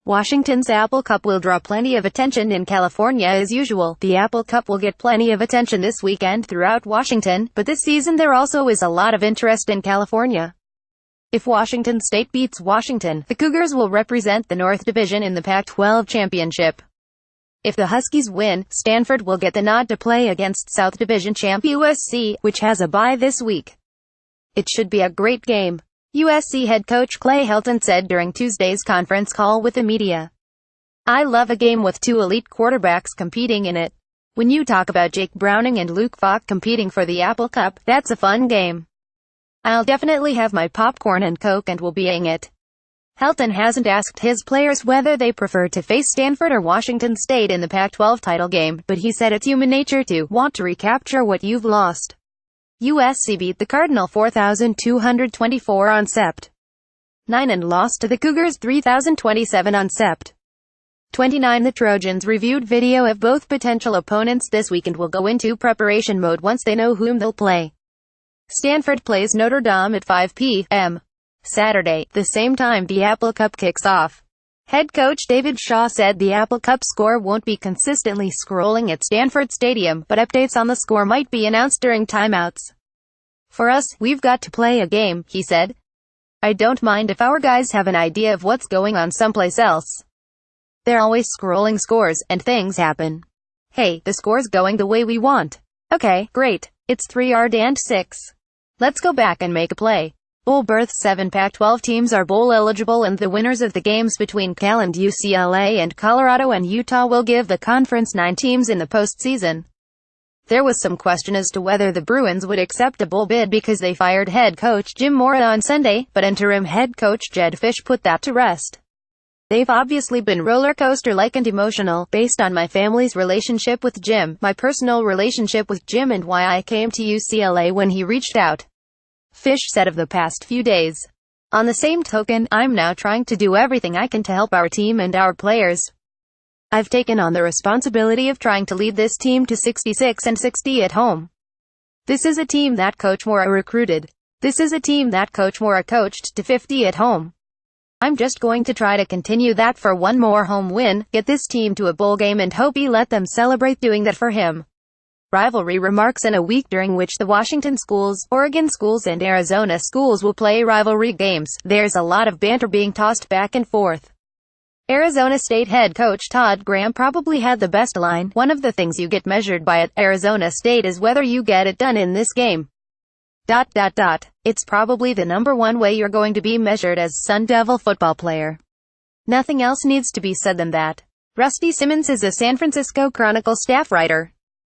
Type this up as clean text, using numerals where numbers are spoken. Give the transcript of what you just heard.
Washington's Apple Cup will draw plenty of attention in California as usual. The Apple Cup will get plenty of attention this weekend throughout Washington, but this season there also is a lot of interest in California. If Washington State beats Washington, the Cougars will represent the North Division in the Pac-12 championship. If the Huskies win, Stanford will get the nod to play against South Division champ USC, which has a bye this week. It should be a great game, USC head coach Clay Helton said during Tuesday's conference call with the media. I love a game with two elite quarterbacks competing in it. When you talk about Jake Browning and Luke Falk competing for the Apple Cup, that's a fun game. I'll definitely have my popcorn and Coke and will be eating it. Helton hasn't asked his players whether they prefer to face Stanford or Washington State in the Pac-12 title game, but he said it's human nature to want to recapture what you've lost. USC beat the Cardinal 4,224 on Sept. 9 and lost to the Cougars 3,027 on Sept. 29. The Trojans reviewed video of both potential opponents this week and will go into preparation mode once they know whom they'll play. Stanford plays Notre Dame at 5 p.m. Saturday, the same time the Apple Cup kicks off. Head coach David Shaw said the Apple Cup score won't be consistently scrolling at Stanford Stadium, but updates on the score might be announced during timeouts. For us, we've got to play a game, he said. I don't mind if our guys have an idea of what's going on someplace else. They're always scrolling scores, and things happen. Hey, the score's going the way we want. Okay, great. It's 3-yard and 6. Let's go back and make a play. Bowl berths. 7 Pac-12 teams are bowl eligible, and the winners of the games between Cal and UCLA and Colorado and Utah will give the conference 9 teams in the postseason. There was some question as to whether the Bruins would accept a bowl bid because they fired head coach Jim Mora on Sunday, but interim head coach Jedd Fisch put that to rest. They've obviously been roller coaster-like and emotional, based on my family's relationship with Jim, my personal relationship with Jim, and why I came to UCLA when he reached out, Fisch said of the past few days. On the same token, I'm now trying to do everything I can to help our team and our players. I've taken on the responsibility of trying to lead this team to 66 and 60 at home. This is a team that Coach Mora recruited. This is a team that Coach Mora coached to 50 at home. I'm just going to try to continue that for one more home win, get this team to a bowl game, and hope he let them celebrate doing that for him. Rivalry remarks. In a week during which the Washington schools, Oregon schools and Arizona schools will play rivalry games, there's a lot of banter being tossed back and forth. Arizona State head coach Todd Graham probably had the best line. One of the things you get measured by at Arizona State is whether you get it done in this game. ... It's probably the number one way you're going to be measured as Sun Devil football player. Nothing else needs to be said than that. Rusty Simmons is a San Francisco Chronicle staff writer.